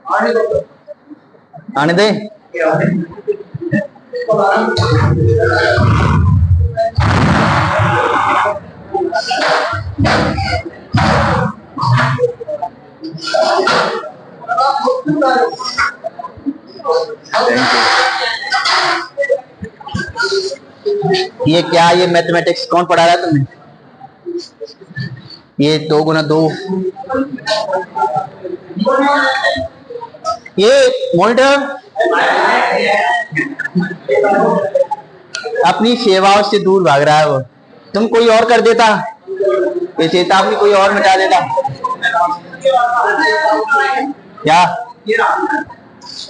आने दे। ये क्या, ये मैथमेटिक्स कौन पढ़ा रहा है तुम्हें? ये 2 × 2, ये मॉनिटर अपनी सेवाओं से दूर भाग रहा है वो। तुम कोई और कर देता, ये चेतावनी कोई और मिटा देता क्या?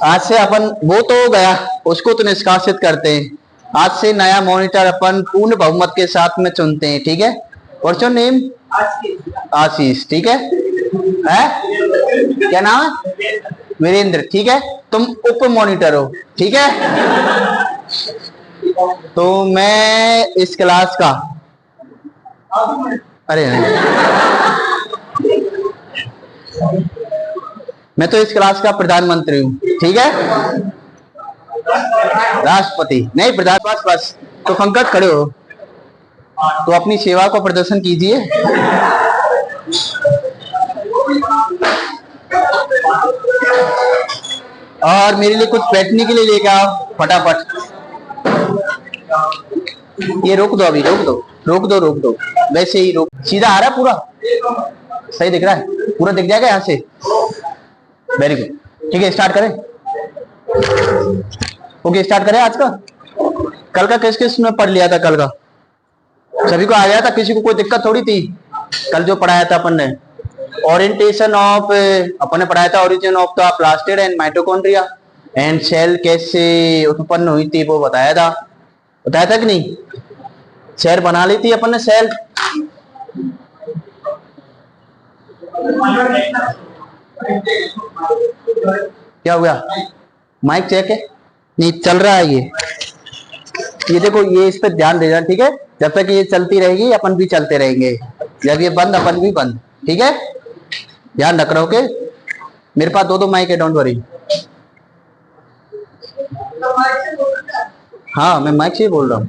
आज से अपन, वो तो हो गया, उसको तो निष्कासित करते हैं। आज से नया मॉनिटर अपन पूर्ण बहुमत के साथ में चुनते हैं, ठीक है? What's your name? आशीष, ठीक है? क्या नाम है? वीरेंद्र, ठीक है? तुम उप मॉनिटर हो, ठीक है? तो मैं इस क्लास का, अरे नहीं, मैं तो इस क्लास का प्रधानमंत्री हूँ, ठीक है? राष्ट्रपति नहीं, प्रधान। बस बस, तो पंकज खड़े हो, तो अपनी सेवा को प्रदर्शन कीजिए। और मेरे लिए कुछ बैठने के लिए लेके आओ फटाफट। ये रोक दो, अभी रोक दो, रोक दो, रोक दो, वैसे ही रोक। सीधा आ रहा है पूरा? सही दिख रहा है? पूरा दिख जाएगा यहाँ से? वेरी गुड, ठीक है, स्टार्ट करें। ओके, स्टार्ट करें आज का। कल का किस किस में पढ़ लिया था? कल का सभी को आ गया था? किसी को कोई दिक्कत थोड़ी थी? कल जो पढ़ाया था अपन ने, ओरिएंटेशन ऑफ, अपन ने पढ़ाया था origin of the plastid and mitochondria and cell कैसे उत्पन्न हुई थी, वो बताया था। बताया था कि नहीं? सेल बना ली थी अपन ने, सेल। क्या हुआ? माइक चेक है? नहीं चल रहा है ये देखो, ये इस पर ध्यान देना, ठीक है? जब तक ये चलती रहेगी अपन भी चलते रहेंगे, जब ये बंद अपन भी बंद, ठीक है? ध्यान रख रहे हो? ओके, मेरे पास 2 माइक है, डोंट वरी। हाँ, मैं माइक से ही बोल रहा हूँ।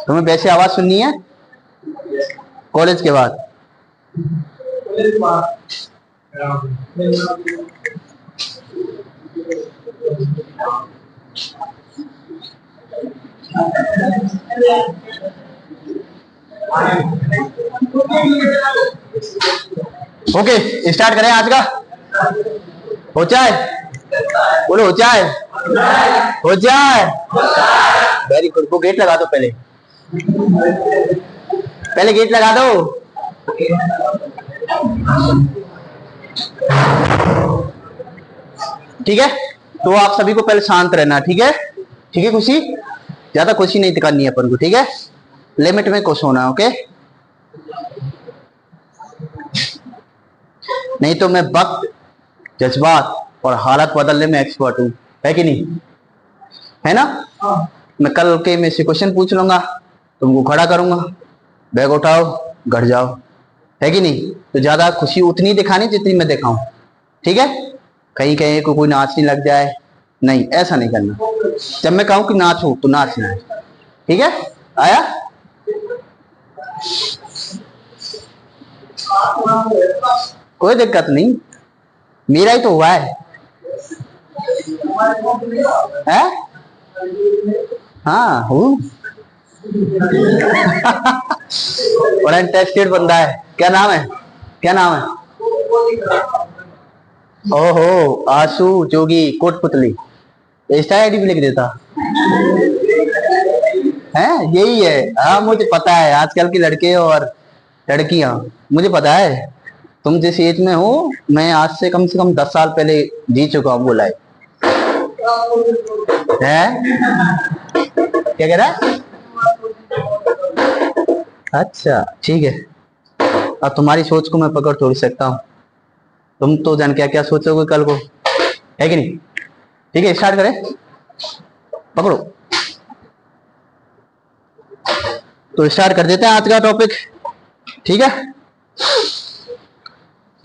तुम्हें वैसे आवाज सुननी है कॉलेज के बाद? ओके, स्टार्ट करें आज का। हो जाए, बोलो हो जाए, हो जाए। Very good. वो गेट लगा दो पहले, पहले गेट लगा दो। ठीक है, तो आप सभी को पहले शांत रहना, ठीक है? ठीक है, खुशी, ज्यादा खुशी नहीं दिखानी है अपन को, ठीक है? लिमिट में खुश होना, ओके? नहीं तो मैं वक्त, जज्बात और हालत बदलने में एक्सपर्ट हूं, है कि नहीं? है ना? मैं कल के में से क्वेश्चन पूछ लूंगा, तुमको खड़ा करूंगा, बैग उठाओ, घर जाओ, है कि नहीं? तो ज्यादा खुशी उतनी दिखानी जितनी मैं दिखाऊं, ठीक है? कहीं कहीं को कोई नाचने लग जाए, नहीं, ऐसा नहीं करना। जब मैं कहूं कि नाचो तो नाचना है, ठीक है? आया? कोई दिक्कत नहीं, मेरा ही तो हुआ है? हाँ हूँ। बड़ा इंटरेस्टेड बंदा है। क्या नाम है? क्या नाम है? ओहो, आशु जोगी कोटपुतली, इंस्टा आईडी भी लिख देता है? यही है? हाँ, मुझे पता है आजकल के लड़के और लड़कियां, मुझे पता है। तुम जिस एज में हो, मैं आज से कम 10 साल पहले जी चुका हूँ वो लाइफ। है? क्या कह रहा है? अच्छा, ठीक है। अब तुम्हारी सोच को मैं पकड़ थोड़ी सकता हूँ, तुम तो जान क्या क्या सोचोगे कल को, है कि नहीं? ठीक है, स्टार्ट करें, पकड़ो। तो स्टार्ट कर देते हैं आज का टॉपिक, ठीक है?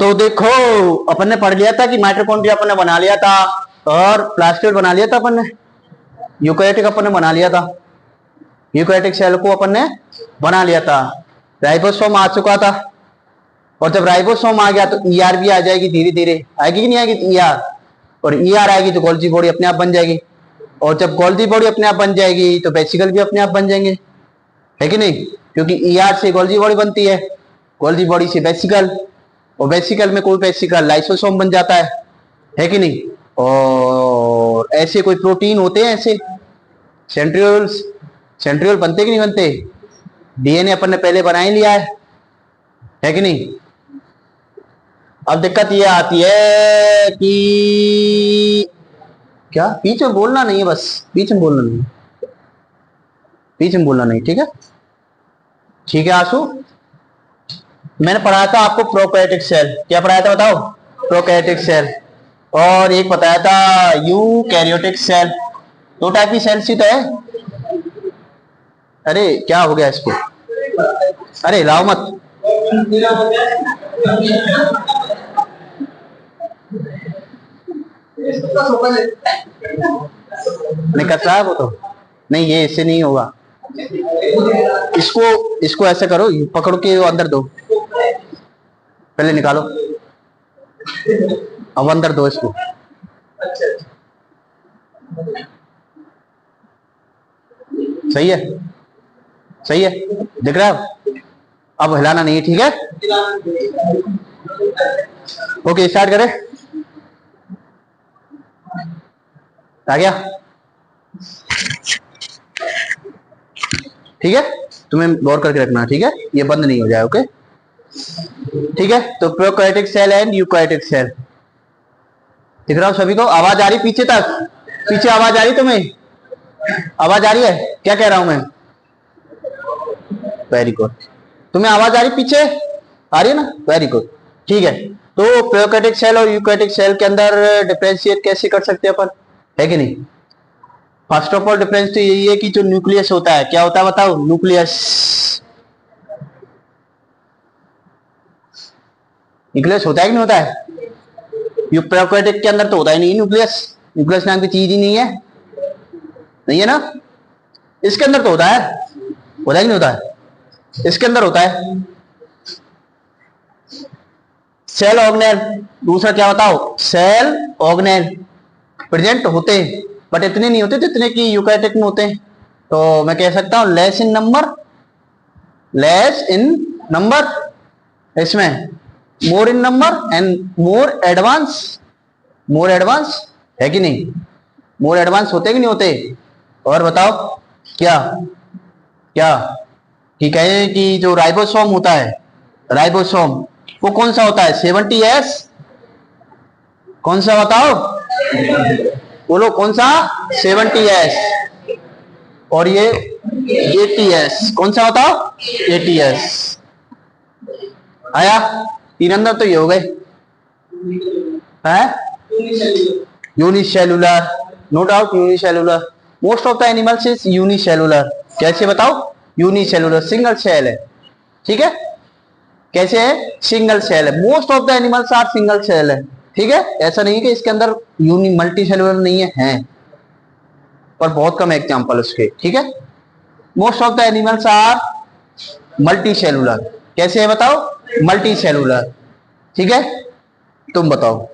तो देखो, अपन ने पढ़ लिया था कि माइटोकॉन्ड्रिया अपन ने बना लिया था और प्लास्टिड बना लिया था अपन ने, यूकैरियोटिक अपन ने बना लिया था, यूकैरियोटिक सेल को अपन ने बना लिया था। राइबोसोम आ चुका था, और जब राइबोसोम आ गया तो ईआर भी आ जाएगी, धीरे धीरे आएगी कि नहीं आएगी ईआर, और ईआर आएगी तो गोल्जी बॉडी अपने आप बन जाएगी, और जब गोल्जी बॉडी अपने आप बन जाएगी तो वेसिकल भी अपने आप बन जाएंगे, है कि नहीं, क्योंकि ईआर से गोल्जी बॉडी बनती है, गोल्जी बॉडी से वेसिकल, और वेसिकल में कोई वेसिकल लाइसोसोम बन जाता है कि नहीं। और ऐसे कोई प्रोटीन होते हैं ऐसे सेंट्रियोल्स, सेंट्रियोल बनते कि नहीं बनते, डीएनए अपन ने पहले बना ही लिया है कि नहीं। अब दिक्कत ये आती है कि क्या, बीच में बोलना नहीं है, बस बीच में बोलना नहीं, बीच में बोलना नहीं, ठीक है, ठीक है आंसू। मैंने पढ़ाया था आपको प्रोकैरियोटिक सेल, क्या पढ़ाया था बताओ, प्रोकैरियोटिक सेल, और एक बताया था यूकैरियोटिक सेल। दो टाइप की सेल्स ही तो है। अरे क्या हो गया इसको, अरे लाओ मत, नहीं कर रहा है वो तो, नहीं ये इससे नहीं होगा, इसको इसको ऐसे करो, पकड़ो के अंदर दो, पहले निकालो, अब अंदर दो इसको, सही है, सही है, दिख रहा है, अब हिलाना नहीं है, ठीक है, ओके स्टार्ट करें, आ गया, ठीक है, तुम्हें गौर करके रखना, ठीक है, ये बंद नहीं हो जाए, ओके, ठीक है। तो prokaryotic cell and eukaryotic cell, दिख रहा हूं सभी को, आवाज आ रही पीछे तक, पीछे आवाज आ रही तुम्हें, आवाज आ रही है, क्या कह रहा हूं मैं, वेरी गुड, तुम्हें आवाज आ रही पीछे, आ रही है ना, वेरी गुड, ठीक है। तो प्रोकैरियोटिक सेल और यूकैरियोटिक सेल के अंदर डिफरेंशिएट कैसे कर सकते हैं अपन, है कि नहीं। फर्स्ट ऑफ ऑल डिफरेंस तो यही है कि जो न्यूक्लियस होता है, क्या होता है बताओ, न्यूक्लियस, न्यूक्लियस होता है कि नहीं होता है, प्रोकैरियोटिक के अंदर तो होता ही नहीं न्यूक्लियस, न्यूक्लियस नाम की चीज ही नहीं है, नहीं है ना, इसके अंदर तो होता है कि नहीं होता है, इसके अंदर होता है सेल ऑर्गेनेल। दूसरा क्या बताओ, सेल ऑर्गेनेल प्रेजेंट होते हैं, बट इतने नहीं होते जितने कि यूकैरियोटिक में होते हैं। तो मैं कह सकता हूं less in number, less in number, इसमें more in number and more advance, more advance, है कि नहीं, मोर एडवांस होते कि नहीं होते। और बताओ क्या क्या, कि कहें कि जो राइबोसोम होता है, राइबोसोम वो कौन सा होता है, 70S, कौन सा बताओ, बोलो कौन सा, 70S, और ये 80S, कौन सा बताओ, 80S, आया, तीन अंदर तो ये हो गए, है unicellular, no doubt unicellular, most of the animals is unicellular, कैसे बताओ, यूनिसेलुलर, सिंगल सेल है, ठीक है, कैसे है, सिंगल सेल है, most of the animals are single cell है, ठीक है, ऐसा नहीं है कि इसके अंदर मल्टी सेलुलर नहीं है, पर बहुत कम एग्जांपल उसके, ठीक है, most of the animals are multicellular, कैसे है बताओ, मल्टी सेलुलर, ठीक है। तुम बताओ,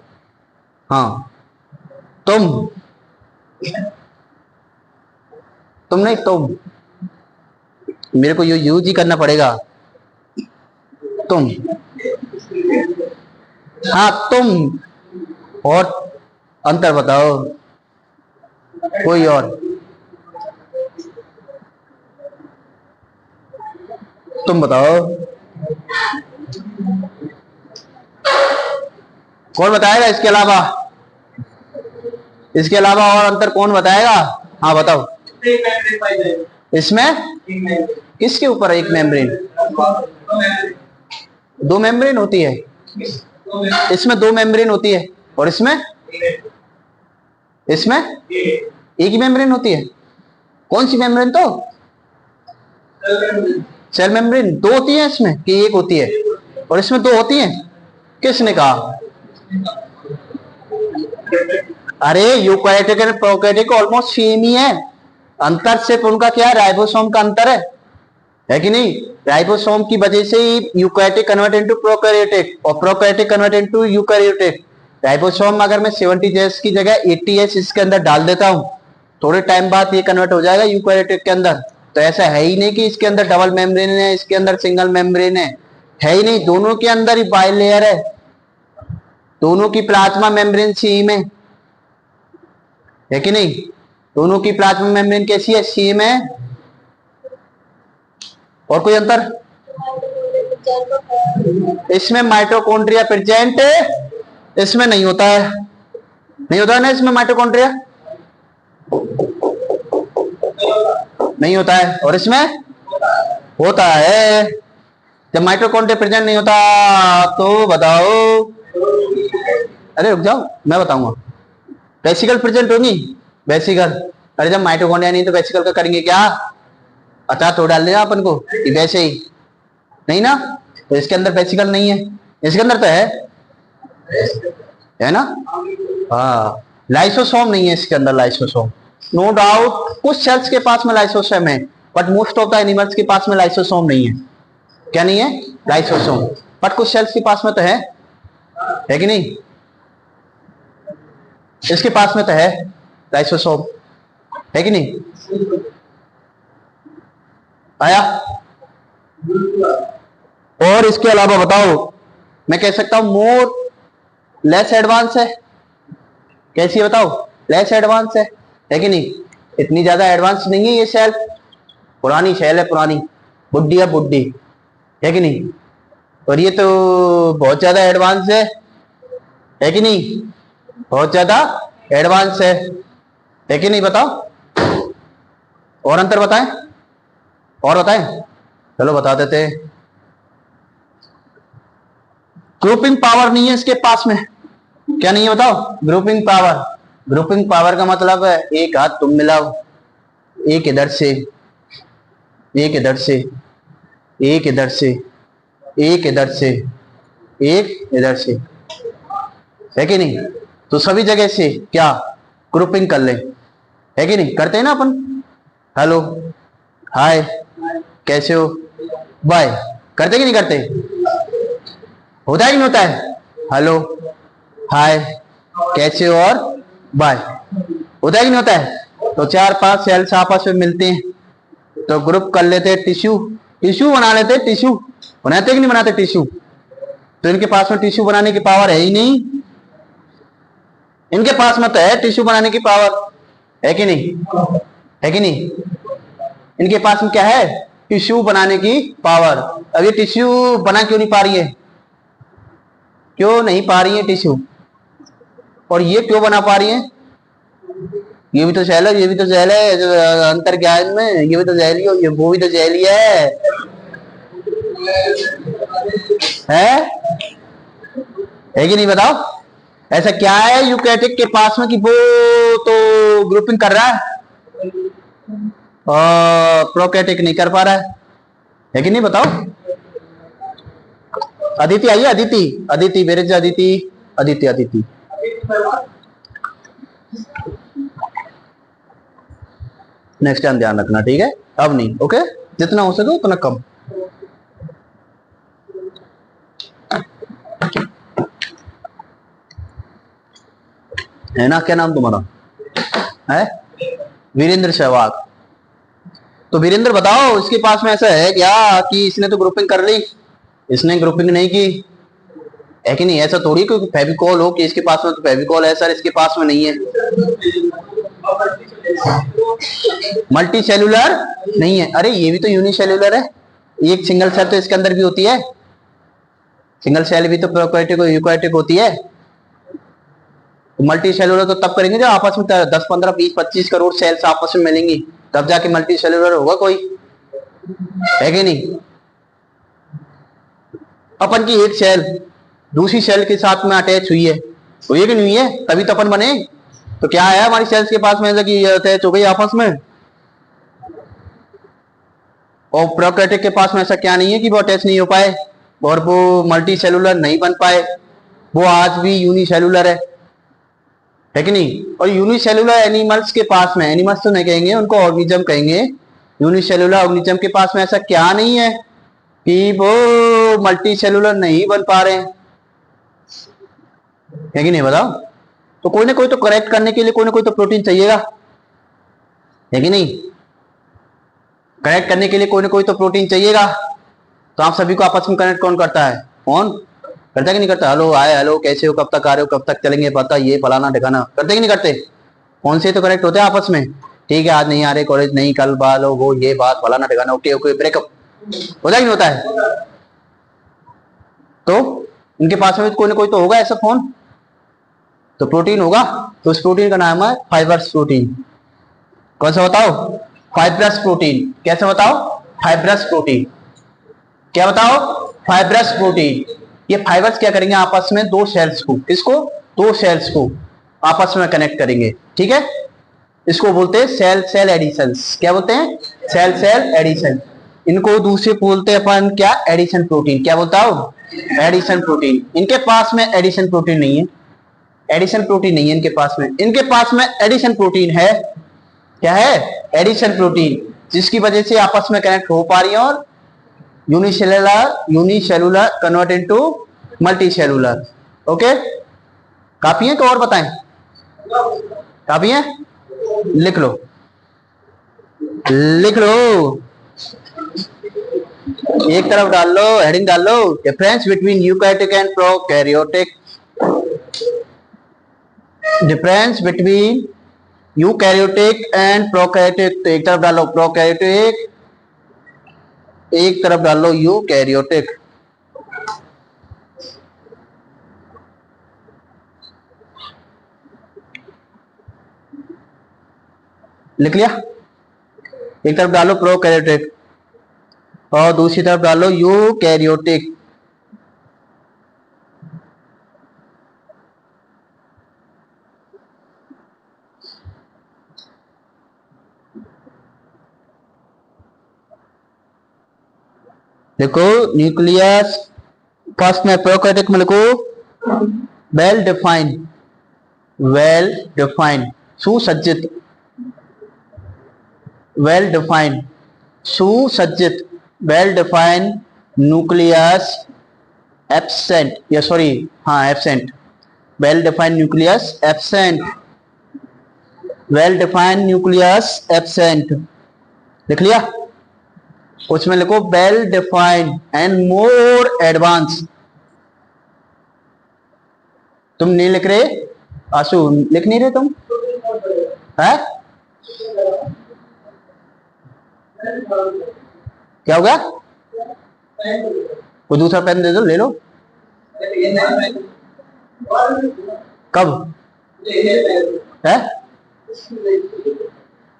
हाँ तुम नहीं, तुम, मेरे को यूज ही करना पड़ेगा, तुम, हाँ तुम, और अंतर बताओ, कोई और, तुम बताओ, कौन बताएगा इसके अलावा, इसके अलावा और अंतर कौन बताएगा, हाँ बताओ, इसमें किसके ऊपर एक मेम्ब्रेन, दो मेम्ब्रेन होती है, इसमें दो मेम्ब्रेन होती है, और इसमें एक ही मेम्ब्रेन होती है, कौन सी मेम्ब्रेन, तो सेल मेम्ब्रेन, दो होती है इसमें कि एक होती है, और इसमें दो होती है, किसने कहा? अरे यूकैरियोटिक और प्रोकैरियोटिक ऑलमोस्ट सेम ही है। अंतर सिर्फ उनका क्या है, राइबोसोम का अंतर है कि नहीं? राइबोसोम की वजह से ही यूकैरियोटिक कन्वर्ट इनटू प्रोकैरियोटिक और prokaryotic convert into eukaryotic. Ribosome अगर मैं 70S की जगह 80S इसके अंदर डाल देता हूं, थोड़े टाइम बाद ये कन्वर्ट हो जाएगा यूकैरियोटिक के अंदर। तो ऐसा है ही नहीं कि इसके अंदर डबल मेम्ब्रेन है, इसके अंदर सिंगल मेम्ब्रेन है ही नहीं। दोनों के अंदर ही बाइलेयर है, दोनों की प्लाज्मा मेम्ब्रेन सेम है कि नहीं? दोनों की प्लाज्मा मेम्ब्रेन कैसी है? सेम है। और कोई अंतर? इसमें माइटोकॉन्ड्रिया प्रेजेंट है, इसमें नहीं होता है। नहीं होता है ना इसमें माइटोकॉन्ड्रिया, नहीं होता है। और इसमें होता है। जब माइटोकॉन्ड्रिया प्रेजेंट नहीं होता तो बताओ। अरे रुक जाओ, मैं बताऊंगा। वेसिकल प्रेजेंट होगी, वेसिकल। अरे जब माइटोकॉन्ड्रिया नहीं तो वेसिकल का करेंगे क्या? अचार तो डाल देना अपन को कि वैसे ही नहीं ना। तो इसके अंदर वेसिकल नहीं है, इसके अंदर तो है ना? हाँ, लाइसोसोम नहीं है इसके अंदर, लाइसोसोम नो डाउट। कुछ सेल्स के पास में लाइसोसोम है, but most of the animals के पास में लाइसोसोम नहीं है। क्या नहीं है? लाइसोसोम। बट कुछ सेल्स के पास में तो है कि नहीं? इसके पास में तो है लाइसोसोम, है कि नहीं? आया? और इसके अलावा बताओ, मैं कह सकता हूं मोर लेस एडवांस है। कैसी है बताओ? लेस एडवांस है कि नहीं? इतनी ज्यादा एडवांस नहीं है ये सेल, पुरानी सेल है, पुरानी बुड्ढी है, बुड्ढी, है कि नहीं? और ये तो बहुत ज्यादा एडवांस है कि नहीं? बहुत ज्यादा एडवांस है कि नहीं? बताओ। और अंतर बताएं, और बताएं, चलो बता देते। ग्रुपिंग पावर नहीं है इसके पास में। क्या नहीं है बताओ? Grouping power. ग्रुपिंग पावर का मतलब है एक हाथ तुम मिलाओ, एक इधर से, एक इधर से, एक इधर से, एक इधर से, एक इधर से, है कि नहीं? तो सभी जगह से क्या ग्रुपिंग कर ले, है कि नहीं? करते हैं ना अपन। हेलो, हाय, कैसे हो, बाय, करते कि नहीं करते? होता है कि नहीं होता है? हेलो, हाय, कैसे हो और बाय, होता है कि नहीं होता है? तो 4-5 सेल्स आपस में मिलते हैं तो ग्रुप कर लेते हैं, टिश्यू, टिश्यू बना लेते हैं। टिश्यू बनाते कि नहीं बनाते टिश्यू? तो इनके पास में टिश्यू बनाने की पावर है ही नहीं। इनके पास में तो है टिश्यू बनाने की पावर, है कि नहीं? है कि नहीं? इनके पास में क्या है? टिश्यू बनाने की पावर। अब ये टिश्यू बना क्यों नहीं पा रही है? क्यों नहीं पा रही है टिश्यू? और ये क्यों बना पा रही है? ये भी तो सेल है, ये भी तो सेल है। अंतर क्या है इनमें? ये भी तो जेली है, ये वो भी तो जेली है कि नहीं? बताओ, ऐसा क्या है यूकैरियोटिक के पास में कि वो तो ग्रुपिंग कर रहा है और प्रोकैरियोटिक नहीं कर पा रहा है कि नहीं? बताओ। अदिति आई है, अदिति, अदिति मेरे, अदिति, अदिति, अदिति। नेक्स्ट टाइम ध्यान रखना, ठीक है? अब नहीं, ओके? जितना हो सके उतना कम। है ना? क्या नाम तुम्हारा है? वीरेंद्र सहवाग। तो वीरेंद्र बताओ, इसके पास में ऐसा है क्या कि इसने तो ग्रुपिंग कर ली, इसने ग्रुपिंग नहीं की, है कि नहीं? ऐसा थोड़ी कोई फेविकॉल हो कि इसके पास में तो फेविकॉल है सर, इसके पास में नहीं है। मल्टी सेलुलर नहीं है। अरे ये भी तो यूनिसेल्युलर है, एक सिंगल सेल तो इसके अंदर भी होती है। सिंगल सेल भी तो प्रोकैरियोटिक और यूकैरियोटिक होती है। तो मल्टी सेलुलर तो तब करेंगे जब आपस में 10, 15, 20, 25 करोड़ सेल्स आपस में मिलेंगी, तब जाके मल्टी सेलुलर होगा कोई, है कि नहीं? अपन की एक सेल दूसरी सेल के साथ में अटैच हुई है, हुई है कि नहीं है? तभी तो अपन बने। तो क्या है हमारी सेल्स के पास में ऐसा कि अटैच हो गई आपस में? और प्रोकैरियोटिक के पास में ऐसा क्या नहीं है कि वो अटैच नहीं हो पाए और वो मल्टी सेलुलर नहीं बन पाए, वो आज भी यूनिसेलुलर है कि नहीं? और यूनिसेलुलर एनिमल्स के पास में, एनिमल्स तो नहीं कहेंगे उनको, ऑर्गेनिज्म कहेंगे, यूनिसेलुलर ऑर्गेनिज्म के पास में ऐसा क्या नहीं है कि वो मल्टी सेलुलर नहीं बन पा रहे हैं, है कि नहीं बताओ? तो कोई ना कोई तो करेक्ट करने के लिए कोई ना कोई तो प्रोटीन चाहिएगा, है कि नहीं? कनेक्ट करने के लिए कोई ना कोई तो प्रोटीन चाहिएगा। तो आप सभी को आपस में कनेक्ट कौन करता है? कौन करता है कि नहीं करता? हेलो आए, हेलो कैसे हो, कब तक आ रहे हो, कब तक चलेंगे, पता ये फलाना ठिकाना, करते कि नहीं करते? कौन से तो कनेक्ट होते हैं आपस में? ठीक है, आज नहीं आ रहे कॉलेज, नहीं कल बालो वो ये बात फलाना ठिकाना, ओके ओके ब्रेकअप, होता कि नहीं होता है? तो इनके पास में कोई ना कोई तो होगा ऐसा फोन, तो प्रोटीन होगा। तो उस प्रोटीन का नाम है फाइबर्स प्रोटीन। कौन सा बताओ? Fibrous protein. कैसे बताओ? Fibrous protein. क्या बताओ? Fibrous protein. ये फाइबर्स क्या करेंगे आपस में, दो सेल्स को, किसको? दो सेल्स को आपस में कनेक्ट करेंगे, ठीक है? इसको बोलते हैं सेल सेल एडिशंस। क्या बोलते हैं? Cell cell adhesion. इनको दूसरे बोलते हैं अपन क्या? Adhesion protein. क्या बोलता हूं? Adhesion protein. इनके पास में एडिशन प्रोटीन नहीं है, एडिशन प्रोटीन नहीं है इनके पास में। इनके पास में एडिशन प्रोटीन है। क्या है? एडिशन प्रोटीन, जिसकी वजह से आपस में कनेक्ट हो पा रही है और unicellular convert into multi cellular. Okay, काफी है तो और बताएं? काफी है? लिख लो, लिख लो, एक तरफ डाल लो, हेडिंग डाल लो, difference between eukaryotic and prokaryotic. Difference between eukaryotic and prokaryotic. तो एक तरफ डालो प्रोकैरियोटिक, एक तरफ डाल लो यूकैरियोटिक। लिख लिया? एक तरफ डालो प्रोकैरियोटिक और दूसरी तरफ डालो यूकैरियोटिक। देखो न्यूक्लियस, फर्स्ट में प्रोकैरियोटिक में लिखो वेल डिफाइंड, वेल डिफाइंड, सुसज्जित, वेल डिफाइंड, सुसज्जित, वेल डिफाइंड न्यूक्लियस एब्सेंट, या सॉरी हाँ absent, well defined nucleus absent, well defined nucleus absent. लिख लिया? उसमें लिखो well defined and more advance. तुम नहीं लिख रहे आशु? लिख नहीं रहे तुम? है क्या हो गया? वो दूसरा पेन दे दो, ले लो। कब है?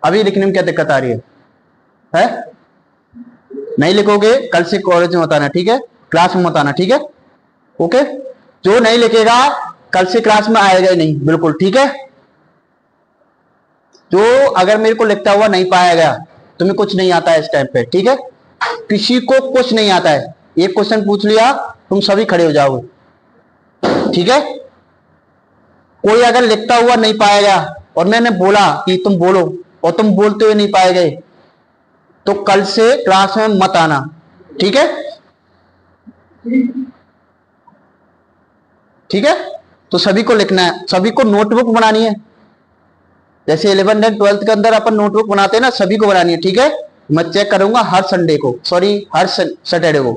अभी लिखने में क्या दिक्कत आ रही है? नहीं लिखोगे कल से कॉलेज में बताना, ठीक है? क्लास में बताना, ठीक है? ओके, जो नहीं लिखेगा कल से क्लास में आएगा ही नहीं, बिल्कुल ठीक है? जो अगर मेरे को लिखता हुआ नहीं पाया गया, तुम्हें कुछ नहीं आता है इस टाइम पे, ठीक है? किसी को कुछ नहीं आता है, एक क्वेश्चन पूछ लिया तुम सभी खड़े हो जाओगे, ठीक है? कोई अगर लिखता हुआ नहीं पाया गया और मैंने बोला कि तुम बोलो और तुम बोलते हुए नहीं पाए गए, तो कल से क्लास में मत आना, ठीक है? ठीक है, तो सभी को लिखना है, सभी को नोटबुक बनानी है। जैसे 11th एंड 12th के अंदर अपन नोटबुक बनाते हैं ना, सभी को बनानी है, ठीक है? मैं चेक करूंगा हर संडे को, सॉरी हर सैटरडे को,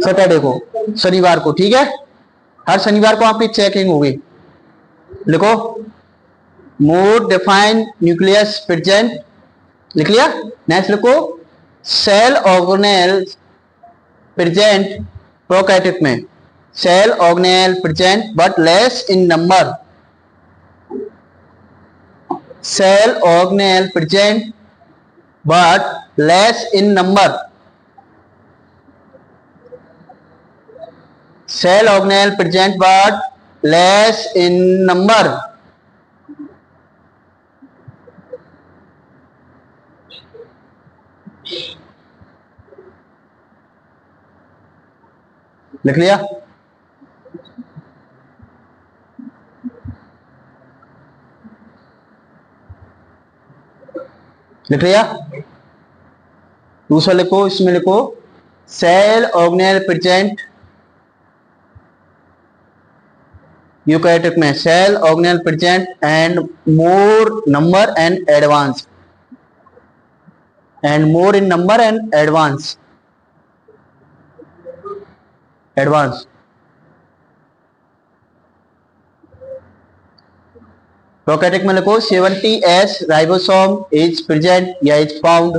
सैटरडे को, शनिवार को, ठीक है? हर शनिवार को आपकी चेकिंग होगी। लिखो मोर डिफाइंड न्यूक्लियस प्रेजेंट। लिख लिया? नेक्स्ट लिखो सेल ऑर्गेनेल प्रेजेंट प्रोकैरियोटिक में, cell organelle present but less in number, cell organelle present but less in number, cell organelle present but less in number. लिख लिया? लिख लिया? दूसरा लिखो, इसमें लिखो सेल ऑर्गेनेल प्रेजेंट, यूकैरियोटिक में cell organelle present and more number and advance, and more in number and advance. Prokaryotic में लिखो 70s राइबोसोम इज प्रेजेंट या is found,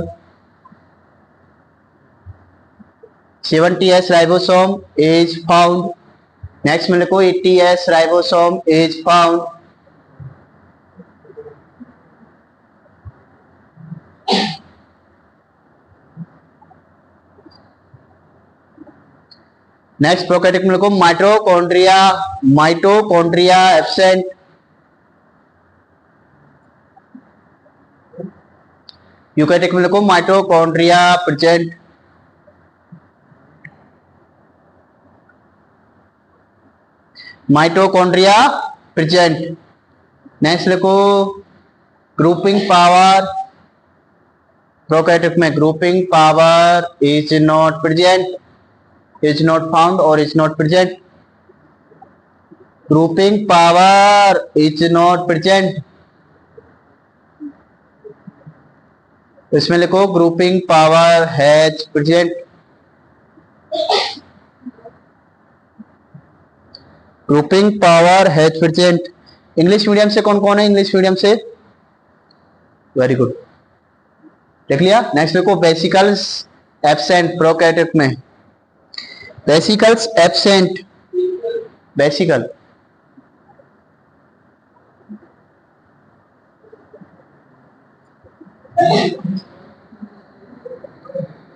70s ribosome is found. Next में लिखो 80s ribosome is found. Next prokaryotic में लिखो mitochondria, mitochondria absent, eukaryotic में लिखो mitochondria present. Mitochondria present. Next लिखो ग्रुपिंग पावर, प्रोकैरियोटिक में grouping power is not present, is not found और is not present. Grouping power is not present, इसमें लिखो grouping power has present, grouping power has present. English medium से कौन कौन है? English medium से very good, देख लिया? नेक्स्ट देखो वेसिकल्स एब्सेंट प्रोकैरियोटिक में, vesicles absent, vesicle,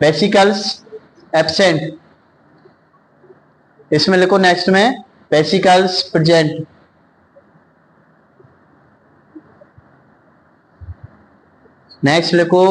vesicles absent, इसमें लिखो नेक्स्ट में वेसिकल्स प्रेजेंट। नेक्स्ट लिखो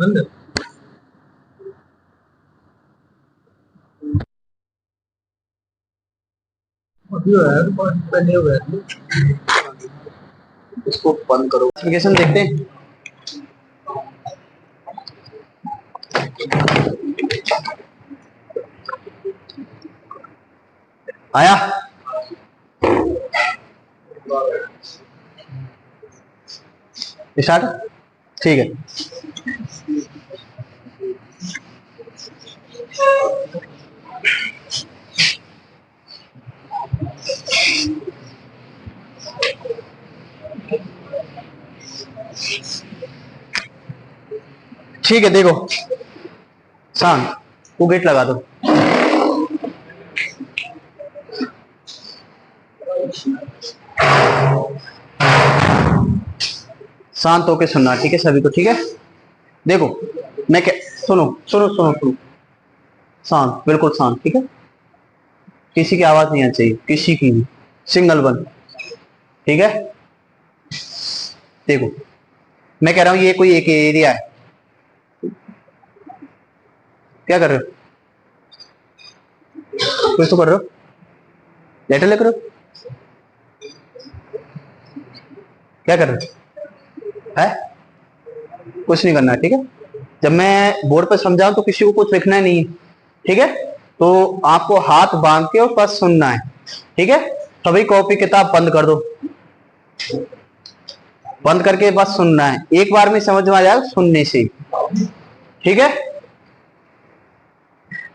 बंद है। अभी हो रहा है, पहले हो गया था। इसको बंद करो, एप्लीकेशन देखते हैं। आया? स्टार्ट। ठीक है, ठीक है, देखो शांत, वो गेट लगा दो। शांत होके सुनना, ठीक है सभी को, ठीक है। देखो मैं क्या, सुनो सुनो सुनो सुनो, शांत, बिल्कुल शांत, ठीक है। किसी की आवाज नहीं आनी चाहिए, किसी की भी, सिंगल वन, ठीक है। देखो मैं कह रहा हूं ये कोई एक एरिया है, क्या कर रहे हो? कुछ तो कर रहे हो, लेटर लिख रहे हो, क्या कर रहे हो? है कुछ नहीं करना है, ठीक है। जब मैं बोर्ड पर समझाऊं तो किसी को कुछ लिखना नहीं है, ठीक है। तो आपको हाथ बांध के और बस सुनना है, ठीक है। सभी कॉपी किताब बंद कर दो, बंद करके बस सुनना है, एक बार में समझ में आ जाएगा सुनने से, ठीक है।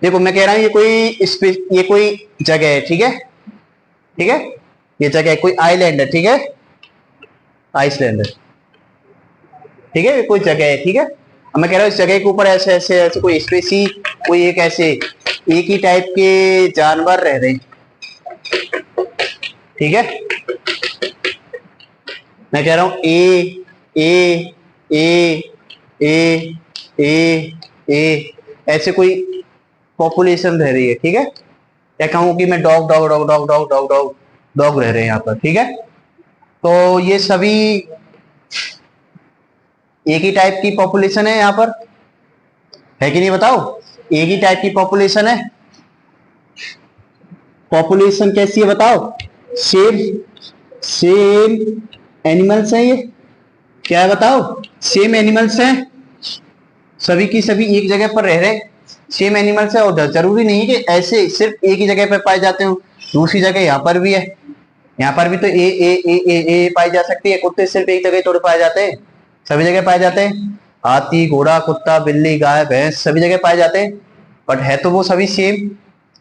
देखो मैं कह रहा हूं ये कोई जगह है, ठीक है, ठीक है। ये जगह है, कोई आइलैंड है, ठीक है, आइसलैंड है, ठीक है, ये कोई जगह है, ठीक है। अब मैं कह रहा हूं इस जगह के ऊपर ऐसे ऐसे ऐसे कोई स्पेसी, कोई एक ऐसे एक ही टाइप के जानवर रह रहे हैं, ठीक है। मैं कह रहा हूं ए ए ए ए ए ऐसे कोई पॉपुलेशन रह रही है, ठीक है। या कहूं कि मैं dog dog dog dog dog dog dog dog रह रहे हैं यहाँ पर, ठीक है। तो ये सभी एक ही टाइप की पॉपुलेशन है यहाँ पर, है कि नहीं बताओ? एक ही टाइप की पॉपुलेशन है। पॉपुलेशन कैसी है बताओ? सेम सेम एनिमल्स हैं ये, क्या है बताओ? सेम एनिमल्स हैं, सभी की सभी एक जगह पर रह रहे, सेम एनिमल्स है। और जरूरी नहीं कि ऐसे सिर्फ एक ही जगह पर पाए जाते हो, दूसरी जगह यहाँ पर भी है, यहाँ पर भी तो ए पाई जा सकती है। कुत्ते सिर्फ एक जगह थोड़े पाए जाते हैं, सभी जगह पाए जाते हैं। हाथी, घोड़ा, कुत्ता, बिल्ली, गाय, भैंस सभी जगह पाए जाते हैं, बट है तो वो सभी सेम,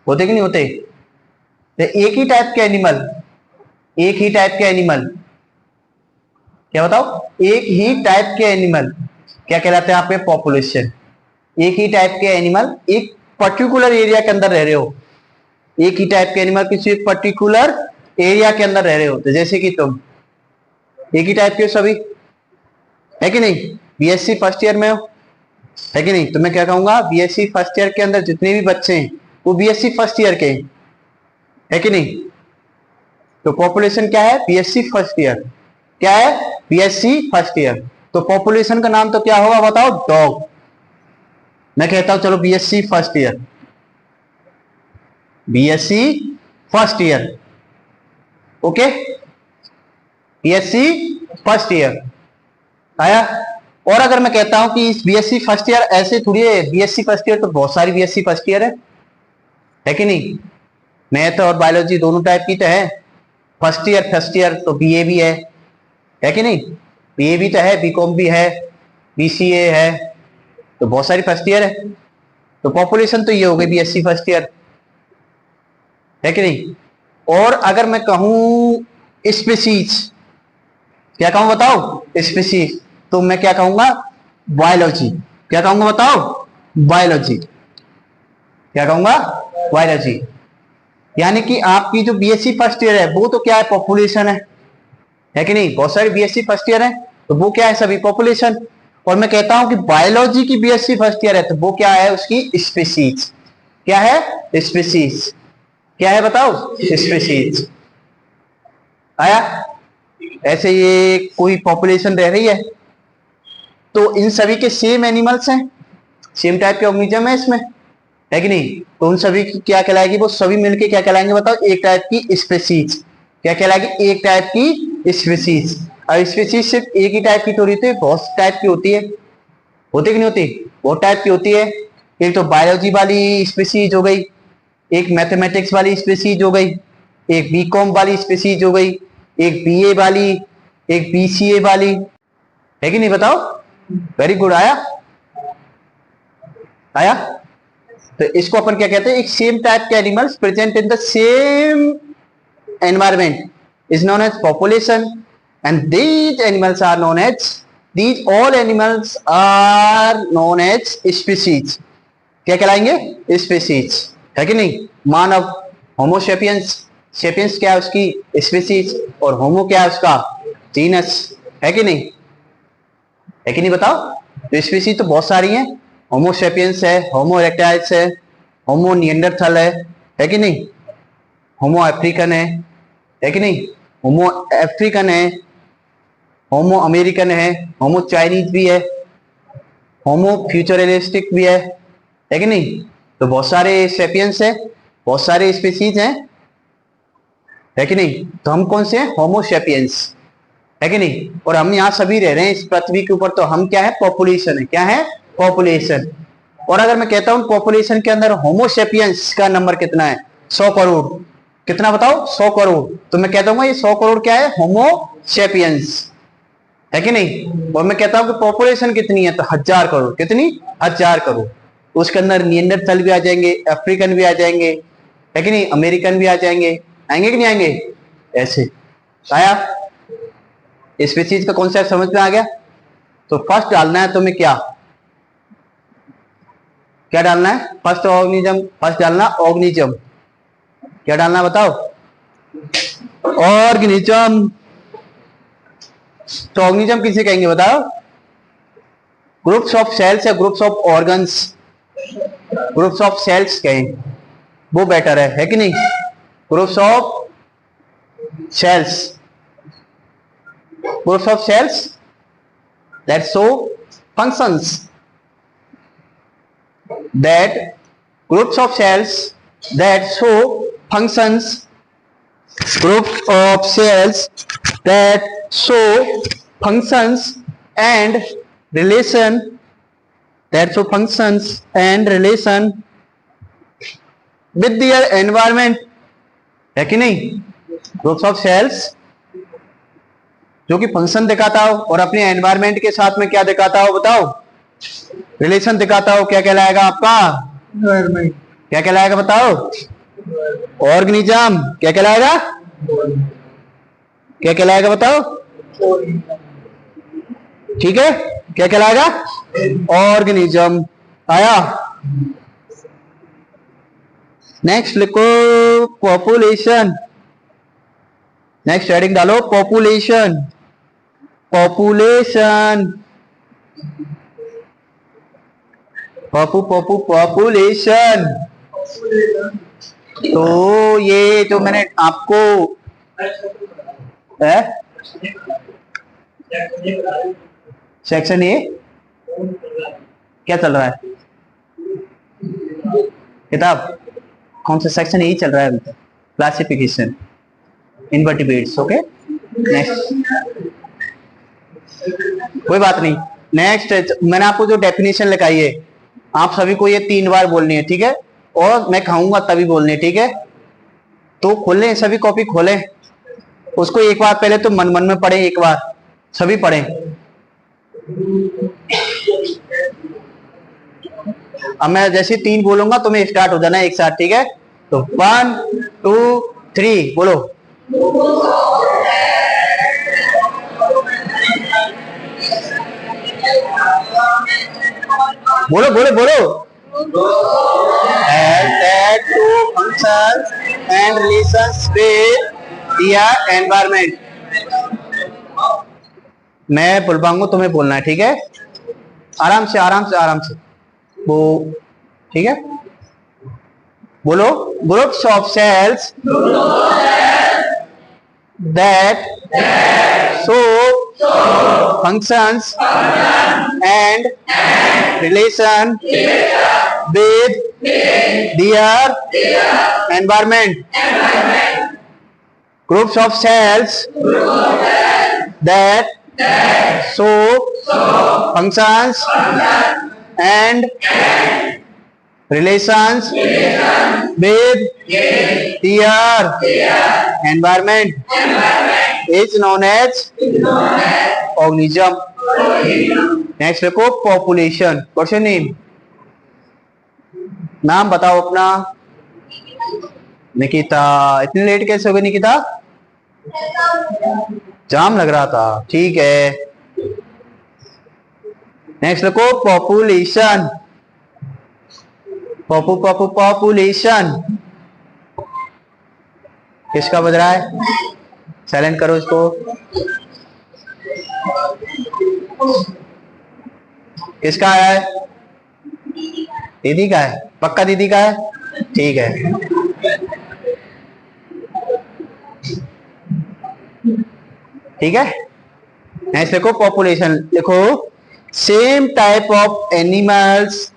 होते कि नहीं होते? तो एक ही टाइप के एनिमल, एक ही टाइप के एनिमल, क्या बताओ? एक ही टाइप के एनिमल क्या कहलाते हैं आपके? पॉपुलेशन। एक ही टाइप के एनिमल एक पर्टिकुलर एरिया के अंदर रह रहे हो, एक ही टाइप के एनिमल किसी एक पर्टिकुलर एरिया के अंदर रह रहे हो। तो जैसे कि तुम एक ही टाइप के सभी, है कि नहीं? बीएससी फर्स्ट ईयर में हो, है कि नहीं? तो मैं क्या कहूंगा, बीएससी फर्स्ट ईयर के अंदर जितने भी बच्चे हैं वो बीएससी फर्स्ट ईयर के हैं, है कि नहीं? तो पॉपुलेशन क्या है? BSc first year. क्या है? BSc first year. तो पॉपुलेशन का नाम तो क्या होगा बताओ? डॉग। मैं कहता हूं चलो BSc first year, BSc first year, okay, BSc first year आया। और अगर मैं कहता हूं कि इस बीएससी फर्स्ट ईयर ऐसे थोड़ी है, बीएससी फर्स्ट ईयर तो बहुत सारी बीएससी फर्स्ट ईयर है कि नहीं? मैथ और बायोलॉजी दोनों टाइप की तो है। फर्स्ट ईयर तो बीए भी है कि नहीं? बीए भी तो है, बीकॉम भी है, बीसीए है, तो बहुत सारी फर्स्ट ईयर है। तो पॉपुलेशन तो ये हो गई बीएससी फर्स्ट ईयर, है कि नहीं? और अगर मैं कहूं स्पीसीज, क्या कहूं बताओ? स्पीसीज, तो मैं क्या कहूंगा? बायोलॉजी। क्या कहूंगा बताओ? बायोलॉजी। क्या कहूंगा? बायोलॉजी। यानी कि आपकी जो बीएससी फर्स्ट ईयर है वो तो क्या है? पॉपुलेशन है कि नहीं? बहुत सारी बीएससी फर्स्ट ईयर है, तो वो क्या है? सभी पॉपुलेशन। और मैं कहता हूं कि बायोलॉजी की बीएससी फर्स्ट ईयर है, तो वो क्या है? उसकी स्पीसीज। क्या है? स्पीसीज। क्या है बताओ? स्पीसीज आया। ऐसे ये कोई पॉपुलेशन रह रही है, तो इन सभी के सेम एनिमल्स हैं, सेम टाइप के ऑर्गेनिज्म है इसमें, है कि नहीं? तो उन सभी की क्या कहलाएगी? वो सभी मिलके क्या कहलाएंगे बताओ? एक टाइप की स्पीसीज। क्या कहलाएगी? एक टाइप की स्पीसीज। और स्पीसीज सिर्फ एक ही टाइप की थोड़ी होती है, बहुत टाइप की होती है, होती कि नहीं होती? बहुत टाइप की होती है। एक तो बायोलॉजी वाली स्पीसीज हो गई, एक मैथमेटिक्स वाली स्पीसीज हो गई, एक बीकॉम वाली स्पीसीज हो गई, एक बीए वाली, एक बीसीए वाली, है कि नहीं? बताओ। Very good. आया आया? तो इसको अपन क्या कहते हैं? एक सेम टाइप के animals present in the same environment is known as population, and these animals are known as, these all animals are known as species। क्या कहलाएंगे? स्पीसीज, है कि नहीं? मानव, होमो सेपियंस, सेपियंस क्या है उसकी? स्पीसीज, और होमो क्या है उसका? जीनस, है कि नहीं? है कि नहीं? बताओ। तो स्पीसीज तो बहुत सारी हैं, होमो सेपियंस है, होमो इरेक्टाइल्स है, होमो निएंडरथल है कि नहीं? होमो अफ्रीकन है कि नहीं? होमो अफ्रीकन है, होमो अमेरिकन है, होमो चाइनीज भी है, होमो फ्यूचरिस्टिक भी है कि नहीं? तो बहुत सारे सेपियंस है, बहुत सारे स्पीसीज हैं, है कि नहीं? तो हम कौन से हैं? होमो सेपियंस, है कि नहीं? और हम यहाँ सभी रह रहे हैं इस पृथ्वी के ऊपर, तो हम क्या है? पॉपुलेशन है। क्या है? पॉपुलेशन। और अगर मैं कहता हूं पॉपुलेशन के अंदर होमो सेपियंस का नंबर कितना है? 100 करोड़। कितना बताओ? 100 करोड़। तो मैं कहता हूँ ये 100 करोड़ क्या है? होमो सेपियंस, है कि नहीं? और मैं कहता हूं कि पॉपुलेशन कितनी है? तो 1000 करोड़। कितनी? 1000 करोड़। उसके अंदर निएंडरथल भी आ जाएंगे, अफ्रीकन भी आ जाएंगे, है कि नहीं? अमेरिकन भी आ जाएंगे। आएंगे कि नहीं आएंगे? ऐसे आया? स्पीसीज का कॉन्सेप्ट समझ में आ गया? तो फर्स्ट डालना है तुम्हें क्या? क्या डालना है? फर्स्ट ऑर्गेनिज्म, फर्स्ट डालना ऑर्गेनिज्म। क्या डालना है बताओ? ऑर्गेनिज्म। तो ऑर्गेनिज्म किसे कहेंगे बताओ? ग्रुप्स ऑफ सेल्स या groups of organs? Groups of cells कहें, वो बेटर है कि नहीं? Groups of cells, groups of cells that show functions, that groups of cells that show functions, groups of cells that show functions and relation, that show functions and relation with their environment, है कि नहीं? Groups of sales जो कि function दिखाता हो और अपने environment के साथ में क्या दिखाता हो बताओ? रिलेशन दिखाता हो। क्या कहलाएगा आपका? एनवायरमेंट। क्या कहलाएगा बताओ? ऑर्गेनिज्म। क्या कहलाएगा? क्या कहलाएगा बताओ? ठीक है, क्या कहलाएगा? ऑर्गेनिज्म। आया? नेक्स्ट लिखो पॉपुलेशन। नेक्स्ट हेडिंग डालो पॉपुलेशन। Population, population. तो ये जो मैंने आपको है सेक्शन ए क्या चल रहा है? किताब कौन सा? सेक्शन ए चल रहा है अभी तक, क्लासिफिकेशन इनवर्टिब्रेट्स। Okay, next. कोई बात नहीं। नेक्स्ट मैंने आपको जो डेफिनेशन लिखाई है, आप सभी को ये 3 बार बोलनी है, ठीक है? और मैं कहूंगा तभी बोलनी है, ठीक है? तो खोलें, सभी कॉपी खोलें, उसको एक बार पहले तो मन मन में पढ़े, एक बार सभी पढ़ें। अब मैं जैसे 3 बोलूंगा तो मैं स्टार्ट हो जाना एक साथ, ठीक है? तो 1 2 3 बोलो। बोलो बोलो बोलो। That to functions and relations with the environment। मैं बोल पाऊंगा, तुम्हें बोलना है, ठीक है? आराम से आराम से आराम से वो, ठीक है? बोलो। Groups of cells that show functions and relation with their environment. Groups of cells that show functions and relations with their environment is known as organism. Next देखो पॉपुलेशन. क्वेश्चन नेम, नाम बताओ अपना. निकिता. इतनी लेट कैसे हो गई निकिता? जाम लग रहा था. ठीक है. नेक्स्ट देखो पॉपुलेशन. पॉपुलेशन किसका बज रहा है? साइलेंट करो इसको. किसका है? दीदी का है. पक्का दीदी का है. ठीक है. ठीक है. नेक्स्ट देखो पॉपुलेशन. देखो same type of animals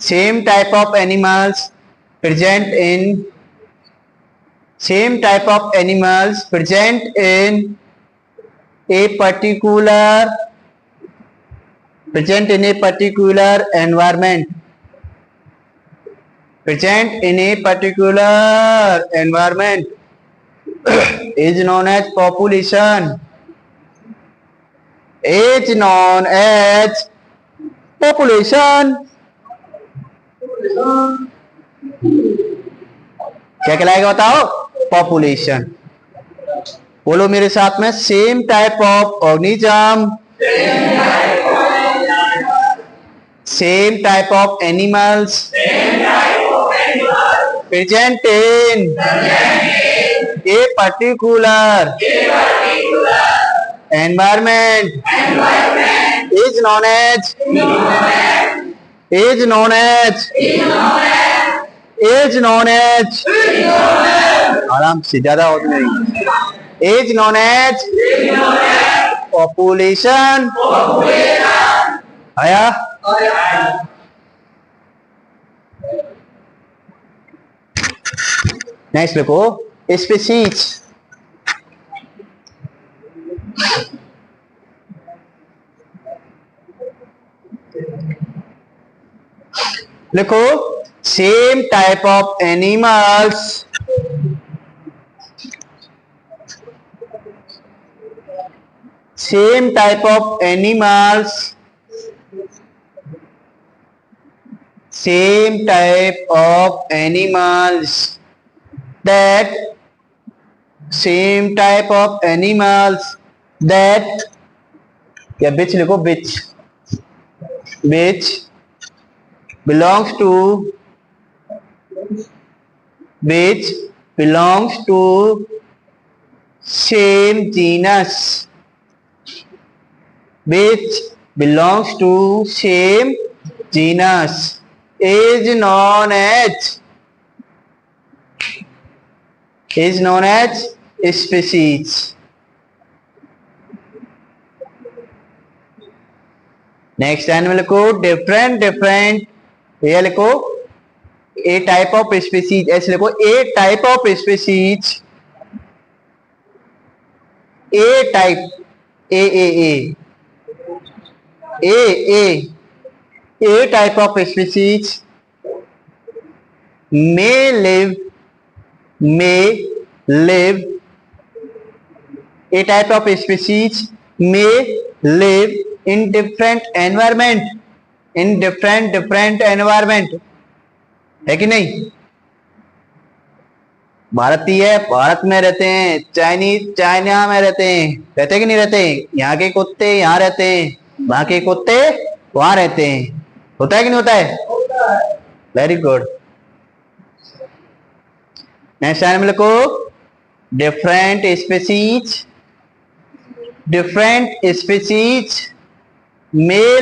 same type of animals present in a particular environment is known as population. क्या कहलाएगा बताओ? पॉपुलेशन. बोलो मेरे साथ में. Same type of organism, same type of animals present in a particular environment is known as आराम से, ज्यादा और नहीं. is known as population. आया? नेक्स्ट देखो स्पीशीज. लिखो same type of animals same type of animals that या which लिखो which belongs to same genus is known as species. Next animal लिखो डिफरेंट. ये लिखो ए टाइप ऑफ स्पीसीज. ऐसे लिखो a type of species. A type a type of species may live a type of species may live in different environment है कि नहीं? भारतीय भारत में रहते हैं, चाइनीज चाइना में रहते हैं कि नहीं रहते? यहाँ के कुत्ते यहाँ रहते हैं, वहां के कुत्ते वहां रहते हैं. होता है कि नहीं होता है? Very good. नेक्स्ट एनिमल को different species may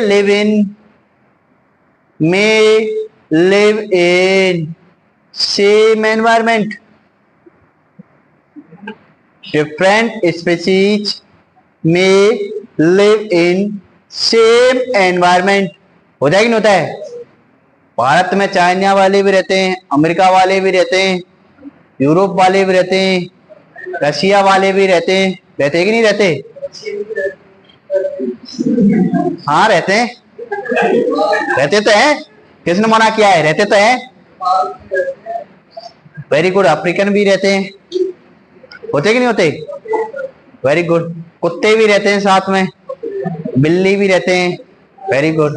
live in same environment different species में लिव इन सेम एनवायरमेंट। होता है कि नहीं होता है? भारत में चाइना वाले भी रहते हैं, अमेरिका वाले भी रहते हैं, यूरोप वाले भी रहते हैं, रशिया वाले भी रहते हैं। रहते हैं कि नहीं रहते? हाँ रहते हैं, रहते तो हैं। किसने मना किया है? रहते तो हैं। Very good. अफ्रीकन भी रहते हैं। होते कि नहीं होते? Very good. कुत्ते भी रहते हैं साथ में, बिल्ली भी रहते हैं। Very good.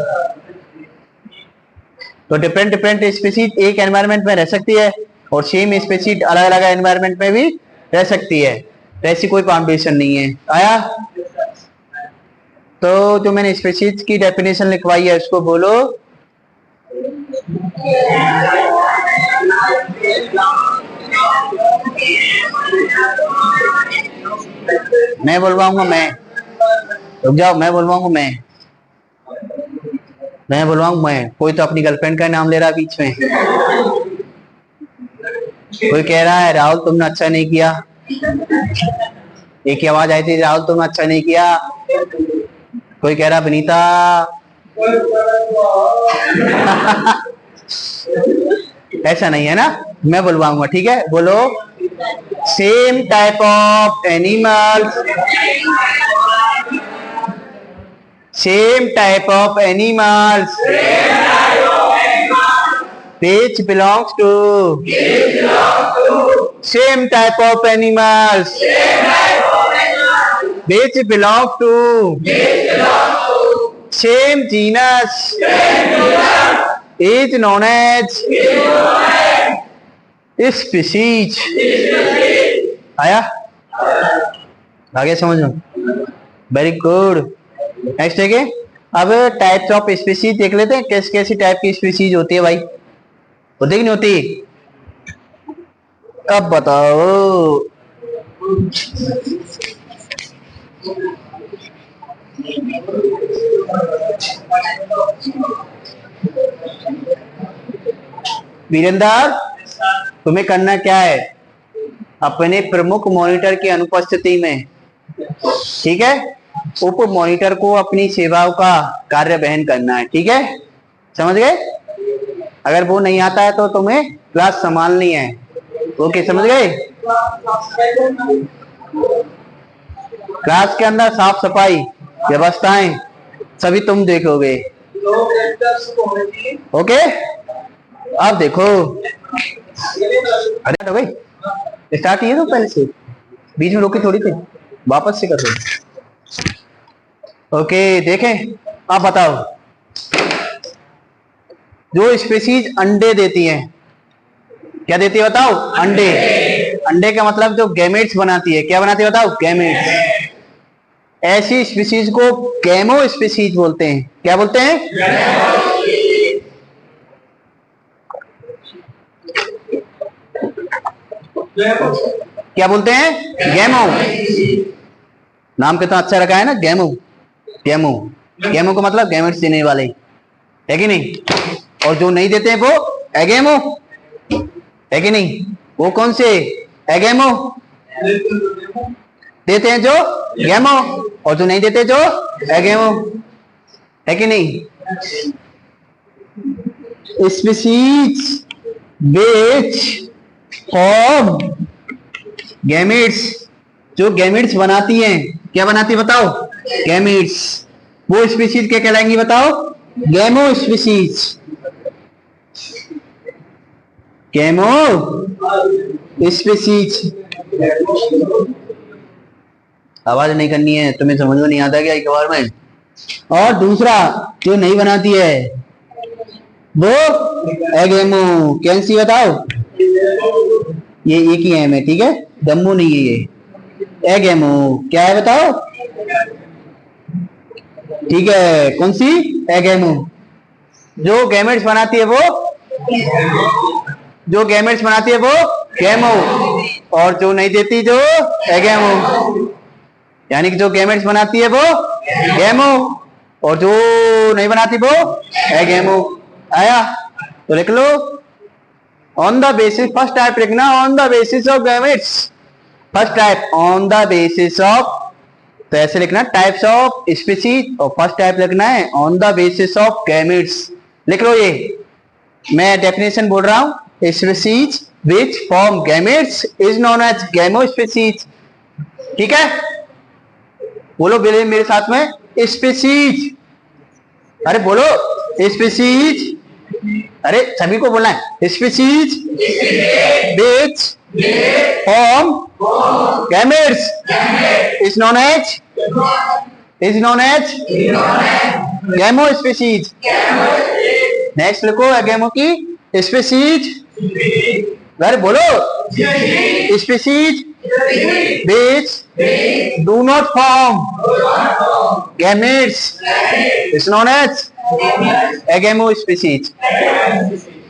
तो डिफरेंट डिफरेंट स्पीसीज एक एनवायरनमेंट में रह सकती है और सेम स्पीसीज अलग अलग एनवायरनमेंट में भी रह सकती है। तो ऐसी कोई बाउंडेशन नहीं है। आया? तो जो मैंने स्पीसीज की डेफिनेशन लिखवाई है उसको बोलो। मैं बोलवाऊंगा, मैं। रुक जाओ, मैं बोलवाऊंगा, मैं बोलवाऊंगा। मैं कोई तो अपनी गर्लफ्रेंड का नाम ले रहा है बीच में। कोई कह रहा है राहुल तुमने अच्छा नहीं किया। एक ही आवाज आई थी, राहुल तुमने अच्छा नहीं किया। कोई कह रहा विनीता। ऐसा नहीं है ना, मैं बुलवाऊंगा। ठीक है, बोलो। Same type of animals, same type of animals which belongs to same type of animals which belongs to same genus is known as species। आया? आगे समझो। Very good. नेक्स्ट है कि अब टाइप्स ऑफ स्पीसीज देख लेते हैं। कैसी कैसी टाइप की स्पीसीज होती है भाई? होती कि नहीं होती? अब बताओ। वीरेंद्र, तुम्हें करना क्या है? अपने प्रमुख मॉनिटर की अनुपस्थिति में, ठीक है, उप मॉनिटर को अपनी सेवाओं का कार्य वहन करना है। ठीक है, समझ गए? अगर वो नहीं आता है तो तुम्हें क्लास संभालनी है। ओके, समझ गए? क्लास के अंदर साफ सफाई व्यवस्थाएं सभी तुम देखोगे। ओके, अब देखो। अरे भाई स्टार्ट किए तो पहले से, बीच में रोकी थोड़ी थी, वापस से कर दो। ओके, देखें। अब बताओ, जो स्पीसीज अंडे देती हैं, क्या देती है बताओ? अंडे। अंडे का मतलब जो गैमेट्स बनाती है, क्या बनाती है बताओ? गैमेट्स। ऐसी स्पीसीज को गैमो स्पीसीज बोलते हैं। क्या बोलते हैं? क्या बोलते हैं? गैमो। नाम कितना अच्छा रखा है ना, गैमो। गैमो, गैमो का मतलब गैमेट्स देने वाले, है कि नहीं? और जो नहीं देते हैं वो एगेमो, है कि नहीं? वो कौन से? एगेमो। देते हैं जो गैमो, और जो नहीं देते जो एगेमो, है कि नहीं? स्पीसीज which form gametes, जो गैमेट्स बनाती हैं, क्या बनाती है बताओ? गैमेट्स। वो स्पीसीज क्या कहलाएंगी बताओ? गैमो स्पीसीज। गैमो स्पीसीज। आवाज नहीं करनी है, तुम्हें समझ में नहीं आता क्या एक बार में? और दूसरा जो नहीं बनाती है वो एगेमो। कैसी बताओ? ये एक ही एम है, ठीक है, गम्मो नहीं है ये, एगेमो। क्या है बताओ? ठीक है, कौन सी? एगेमो। जो गैमेट्स बनाती है वो, जो गैमेट्स बनाती है वो गैमो, और जो नहीं देती जो एगेमो। यानी कि जो गैमेट्स बनाती है वो गैमो, और जो नहीं बनाती वो एगेमो। आया? तो लिख लो। On the basis, first type लिखना, on the basis of gametes first type on the basis of, तो ऐसे लिखना टाइप्स ऑफ स्पीसीज, और फर्स्ट टाइप लिखना है on the basis of gametes. लिख लो ये, मैं डेफिनेशन बोल रहा हूं, species which form gametes is known as gamospecies. ठीक है, बोलो मेरे साथ में, स्पीसीज, अरे बोलो स्पीसीज, अरे सभी को बोलना है, species which form gametes is known as gamo species. Next लिखो गैमो की स्पीसीज, अरे बोलो species which do not form gametes is known as agamo species.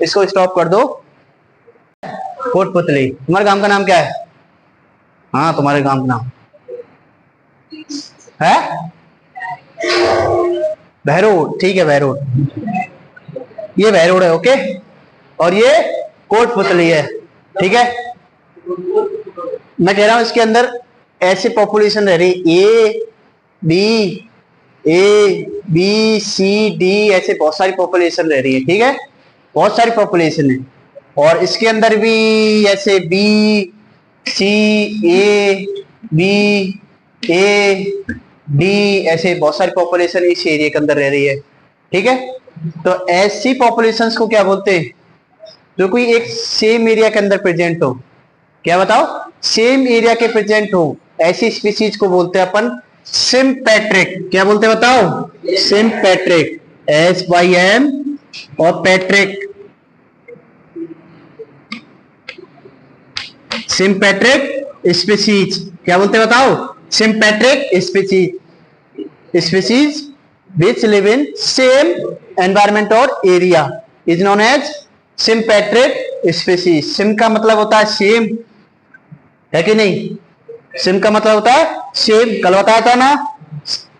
इसको स्टॉप कर दो। कोटपुतली, तुम्हारे गांव का नाम क्या है? हाँ, तुम्हारे गांव का नाम है बहरोड। ठीक है, बहरोड, ये बहरोड है, ओके, और ये कोटपुतली है। ठीक है, मैं कह रहा हूं इसके अंदर ऐसी पॉपुलेशन रह रही, ए बी सी डी, ऐसे बहुत सारी पॉपुलेशन रह रही है। ठीक है, बहुत सारी पॉपुलेशन है, और इसके अंदर भी ऐसे B C A B A D, ऐसे बहुत सारी पॉपुलेशन इस एरिया के अंदर रह रही है। ठीक है, तो ऐसी पॉपुलेशंस को क्या बोलते हैं? जो कोई एक सेम एरिया के अंदर प्रेजेंट हो। क्या बताओ? सेम एरिया के प्रेजेंट हो, ऐसी स्पीसीज को बोलते हैं अपन सिम्पैट्रिक। क्या बोलते हैं बताओ? सिम्पैट्रिक, SYM और पैट्रिक, सिम्पैट्रिक स्पीसीज। क्या बोलते हैं बताओ? Sympatric species, species which live in same environment और area is known as sympatric species। SIM का मतलब होता है सेम, है कि नहीं? सिम का मतलब होता है सेम, कल बताया था ना,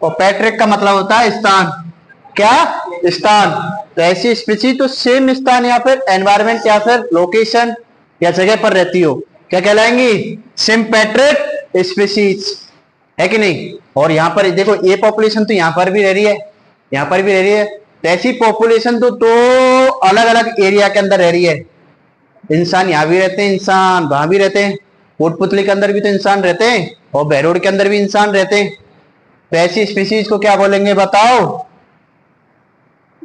और पैट्रिक का मतलब होता है स्थान। क्या? स्थान। तो ऐसी स्पीसीज तो सेम स्थान या फिर एनवायरमेंट या फिर लोकेशन या जगह पर रहती हो, क्या कहलाएंगी? सिम्पैट्रिक स्पीसीज, है कि नहीं? और यहाँ पर देखो, ये पॉपुलेशन तो यहाँ पर भी रह रही है, यहाँ पर भी रह रही है, तो ऐसी पॉपुलेशन तो अलग अलग एरिया के अंदर रह रही है। इंसान यहाँ भी रहते हैं, इंसान वहां भी रहते हैं, कोटपुतली के अंदर भी तो इंसान रहते हैं, और बहरोड के अंदर भी इंसान रहते हैं। तो ऐसी स्पीसीज को क्या बोलेंगे बताओ?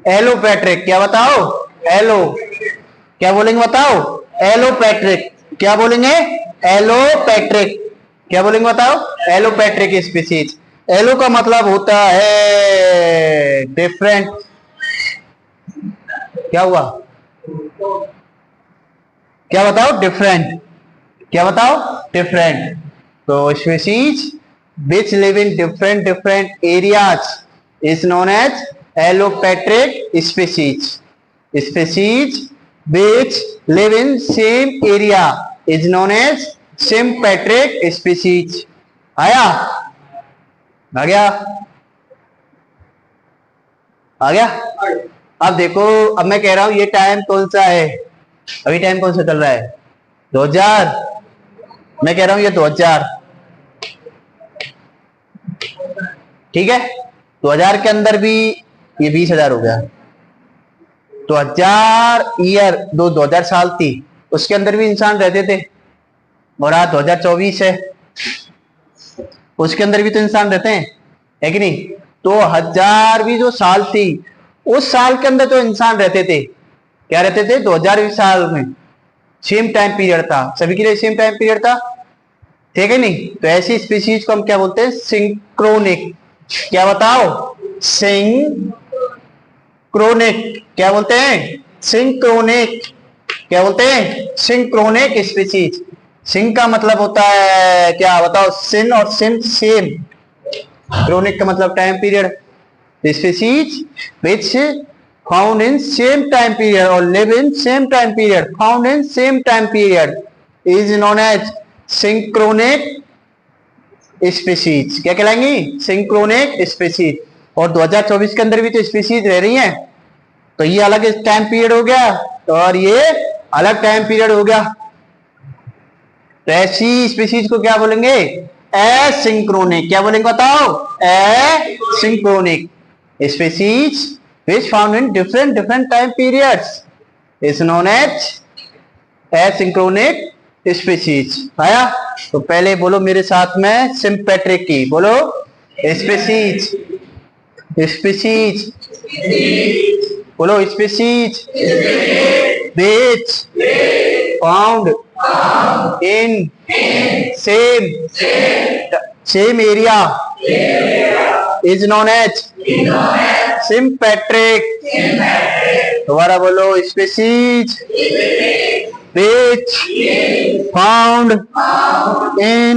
एलोपैट्रिक। क्या बताओ? एलो, क्या बोलेंगे बताओ? एलोपैट्रिक। क्या बोलेंगे? एलोपैट्रिक। क्या बोलेंगे बताओ? Allopatric species. एलो का मतलब होता है डिफरेंट। क्या हुआ? क्या बताओ? डिफरेंट। क्या बताओ? डिफरेंट। तो species which live in different areas is known as allopatric species। Species which live in same area is known as sympatric species। आया? आ गया? आ गया? अब देखो, अब मैं कह रहा हूं ये टाइम कौन सा है? अभी टाइम कौन सा चल रहा है? 2000। मैं कह रहा हूं ये 2000, ठीक है? 2000 के अंदर भी ये 20,000 हो गया। 2000 ईयर, 2000 साल थी, उसके अंदर भी इंसान रहते थे, और आज 2024 है, उसके अंदर भी तो इंसान रहते हैं, है कि नहीं? तो 1000 भी जो साल थी, उस साल के अंदर तो इंसान रहते थे। क्या रहते थे? 2000 साल में सेम टाइम पीरियड था, सभी के लिए सेम टाइम पीरियड था, ठीक है नहीं? तो ऐसी स्पीसीज को हम क्या बोलते हैं? सिंक्रोनिक। क्या बताओ? सिंक्रोनिक। क्या बोलते हैं? सिंक्रोनिक। क्या बोलते हैं? Synchronic species. सिंक का मतलब होता है क्या बताओ? सिन, और सिन सेम। क्रोनिक का मतलब time period. Species which found in same time period और live in same time period, found in same time period is known as synchronic species. क्या कहलाएंगी? Synchronic species. और 2024 के अंदर भी तो स्पीसीज रह रही हैं, तो ये अलग टाइम पीरियड हो गया और ये अलग टाइम पीरियड हो गया। तो ऐसी स्पीशीज को क्या बोलेंगे? एसिंक्रोनिक। क्या बोलेंगे बताओ? Asynchronic species which found in different time periods is known as asynchronic species. आया? तो पहले बोलो मेरे साथ में सिंपेट्रिक की, बोलो स्पीशीज, स्पीशीज, बोलो species which found in same area is known as sympatric। दोबारा बोलो species which found in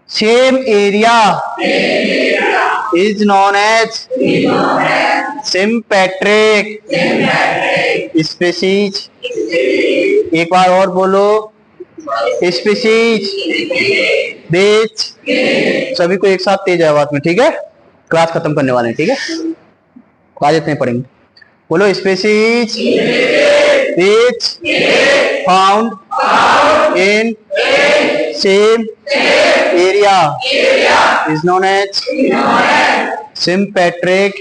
same area is known as sympatric species। एक बार और बोलो स्पीशीज which, सभी को एक साथ तेज आवाज में, ठीक है? क्लास खत्म करने वाले हैं, ठीक है? आज इतने पढ़ेंगे। बोलो species which found in same area is known as sympatric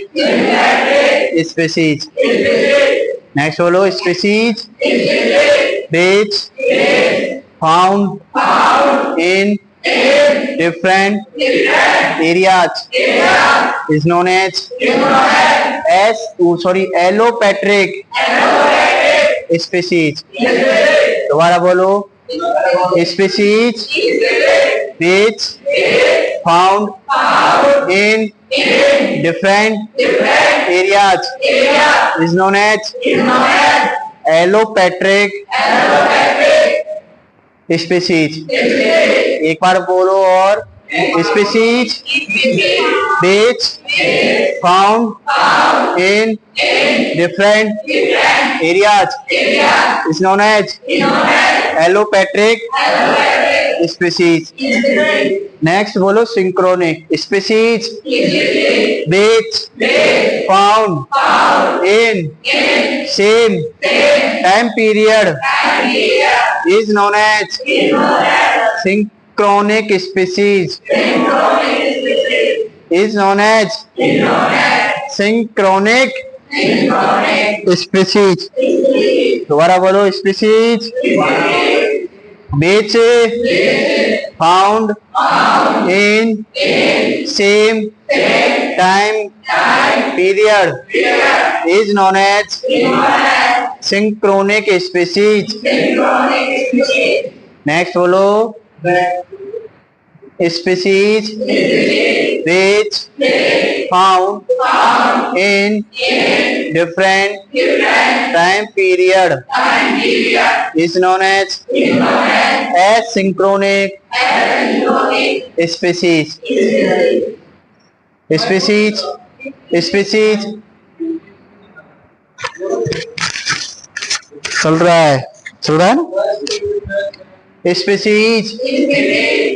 species। Next बोलो species which found in different areas is known as allopatric species। दोबारा बोलो species which found in different areas is known as allopatric species। एक बार बोलो और species which found in different areas is known as allopatric species। Next बोलो synchronic species which found in same time period is known as synchronic species। is known as synchronic species। दोबारा बोलो species which found in same time period is known as synchronic species। Next बोलो species which found in different time period is known as asynchronic species। species चल रहा है ना? Species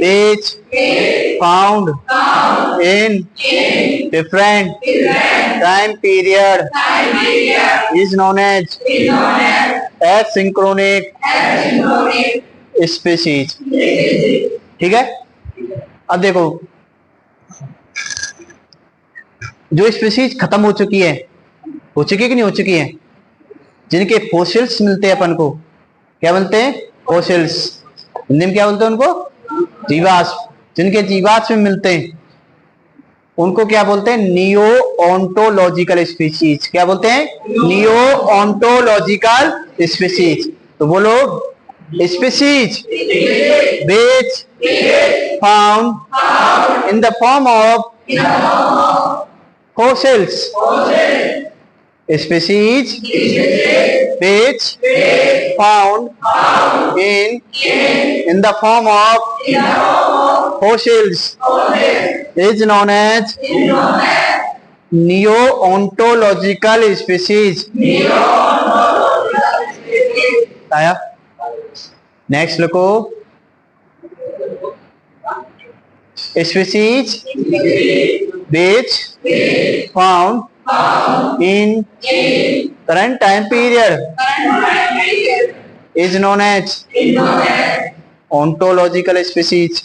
which found in different time period is known as asynchronic species। ठीक है? अब देखो जो स्पीशीज खत्म हो चुकी है कि नहीं हो चुकी है, जिनके फोसिल्स मिलते हैं अपन को, क्या मिलते हैं? फोसिल्स। हिंदी में क्या बोलते हैं उनको? जीवाश्म। जिनके जीवाश्म मिलते हैं उनको क्या बोलते हैं? Neo ontological species. क्या बोलते हैं? Neo ontological species. तो बोलो species which found in the form of fossils। species which found in the form of fossils is known as neo-ontological species। आया? नेक्स्ट लिखो species which found in current time period is known as ontological species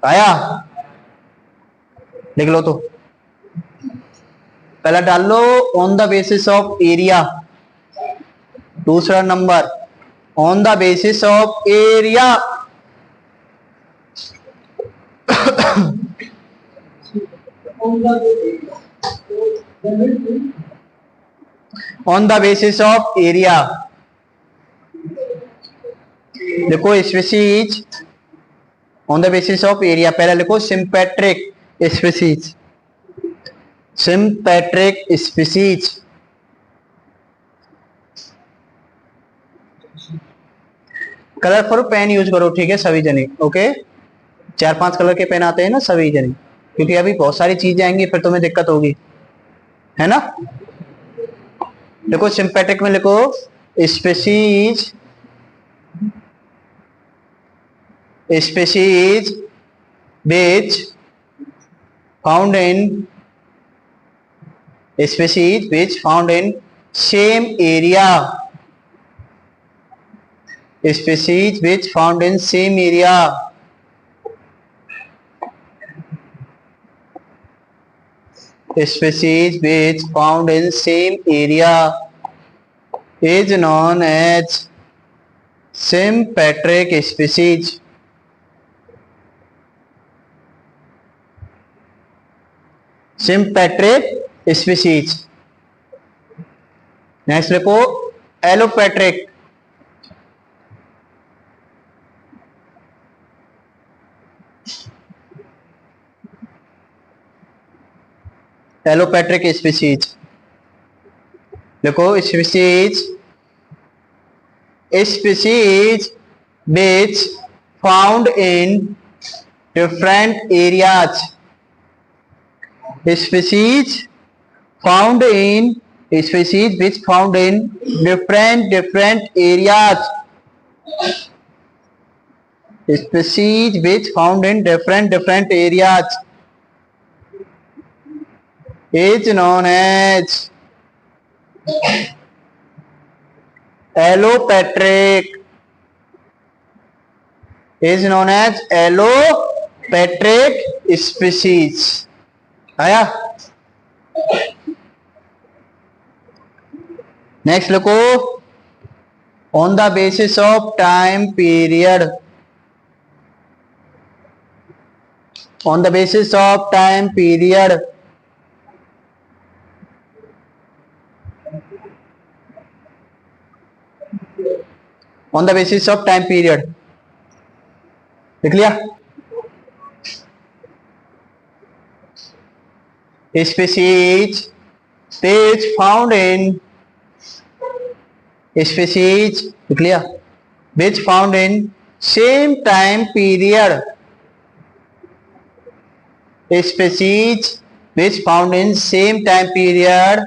आया, लिख लो। तो पहला डाल लो on the basis of area, दूसरा नंबर on the basis of area. On the basis of area देखो species on the basis of area, पहला लिखो sympatric species, sympatric species. Colourful pen use करो, ठीक है सभी जने, ओके। 4-5 कलर के पेन आते हैं ना सभी जने, क्योंकि अभी बहुत सारी चीजें आएंगी फिर तुम्हें दिक्कत होगी, है ना। देखो सिंपैथिक में लिखो species, species which found in species which found in same area, species which found in same area, species which found in same area is known as sympatric species. Sympatric species. Next लिखो allopatric, allopatric species लिखो species, species which found in different areas, species found in, species which found in different areas, species which found in different areas is known as allopatric, is known as allopatric species। आया। Next लिखो on the basis of time period, on the basis of time period on the basis of time period लिख लिया। species which found in, species लिख लिया, which found in same time period, species which found in same time period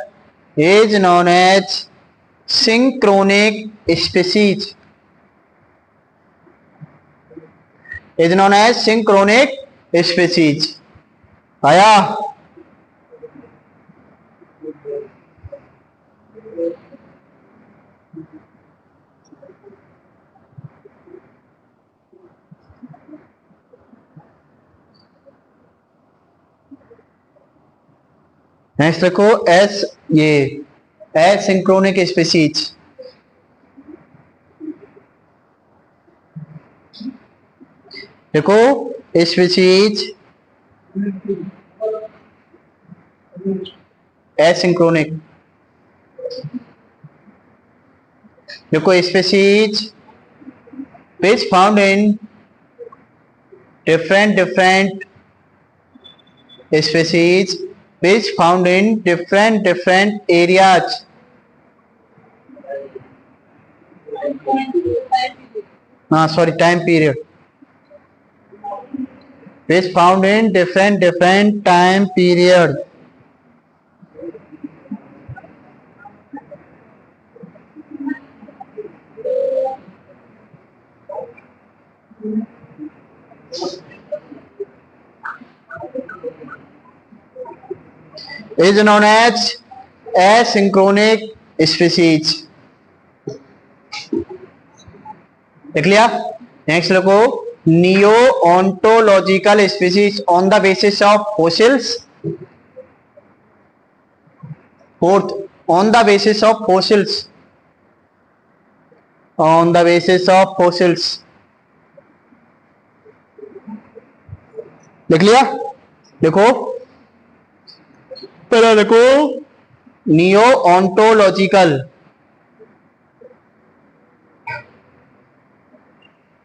is known as synchronic species, is known as synchronic species। आया। Next देखो S, ये एसिंक्रोनिक species, देखो species एसिंक्रोनिक, देखो species which found in different species which found in different areas, sorry time period, which found in different time period, is known as asynchronic species। देख लिया। Next लिखो neo ontological species on the basis of fossils. Fourth, on the basis of fossils, on the basis of fossils. लिख लिया। देखो पहला देखो neo ontological,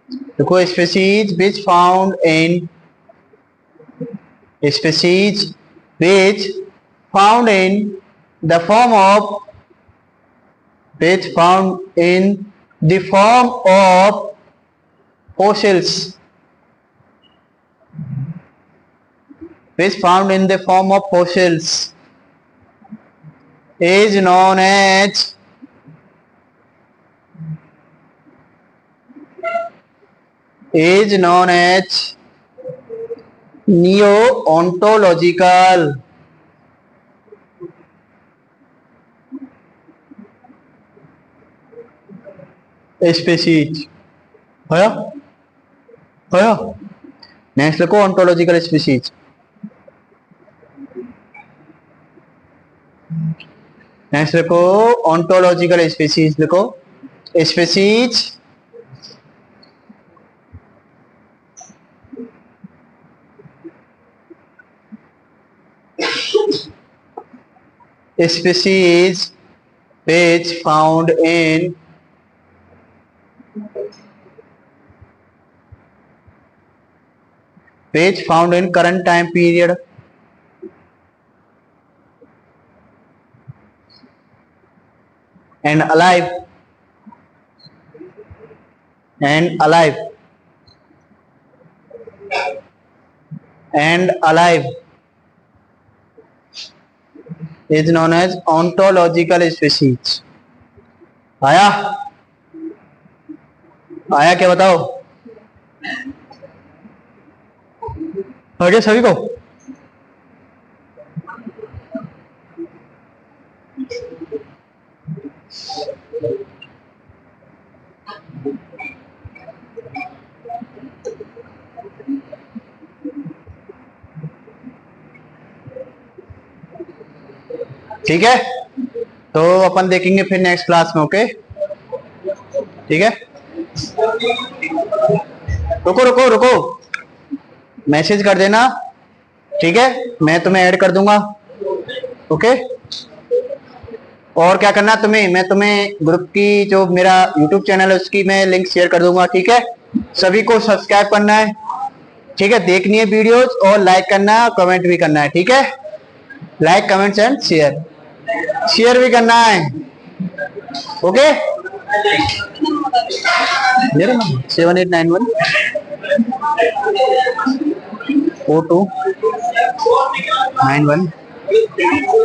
देखो species which found in, species which found in the form of, which found in the form of fossils, which found in the form of fossils is known as neo-ontological species. होया होया। Next लिखो ontological species. Next लिखो ontological species, लिखो species species which found in current time period and alive is known as ontological species। आया आया क्या बताओ, हो गया सभी को? ठीक है, तो अपन देखेंगे फिर नेक्स्ट क्लास में। ओके ठीक है, रुको रुको रुको, मैसेज कर देना, ठीक है, मैं तुम्हें ऐड कर दूंगा। ओके, और क्या करना तुम्हें, मैं तुम्हें ग्रुप की जो मेरा यूट्यूब चैनल है उसकी मैं लिंक शेयर कर दूंगा। ठीक है, सभी को सब्सक्राइब करना है, ठीक है, देखनी है वीडियोस और लाइक करना है, कमेंट भी करना है। ठीक है, लाइक कमेंट्स एंड शेयर भी करना है। ओके, 7891 42 91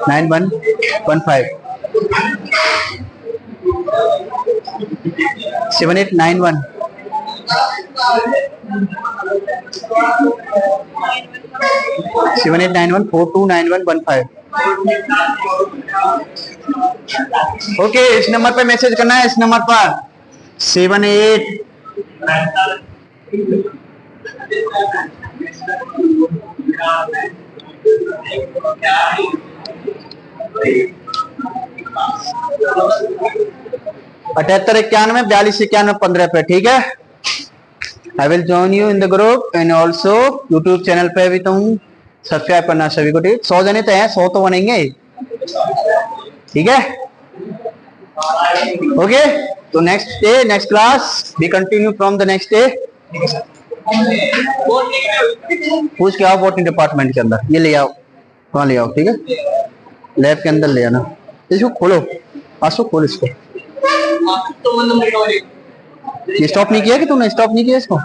9115 7891 7891 429115। ओके, इस नंबर पे मैसेज करना है, इस नंबर पर 78 7891 4291 15 पे। ठीक है, I will join you in the group and also YouTube channel पे भी तुम सब्सक्राइब करना सभी को। ठीक, 100 जने तो हैं, 100 तो बनेंगे। ठीक है, ओके, तो next day next class we continue from the next day. पूछ के आओ बोटनी डिपार्टमेंट के अंदर, ये ले आओ, वहां ले आओ। ठीक है, लैब के अंदर ले आना। इसको खोलो, आसो खोल इसको। ये स्टॉप नहीं किया कि तुमने स्टॉप नहीं किया इसको?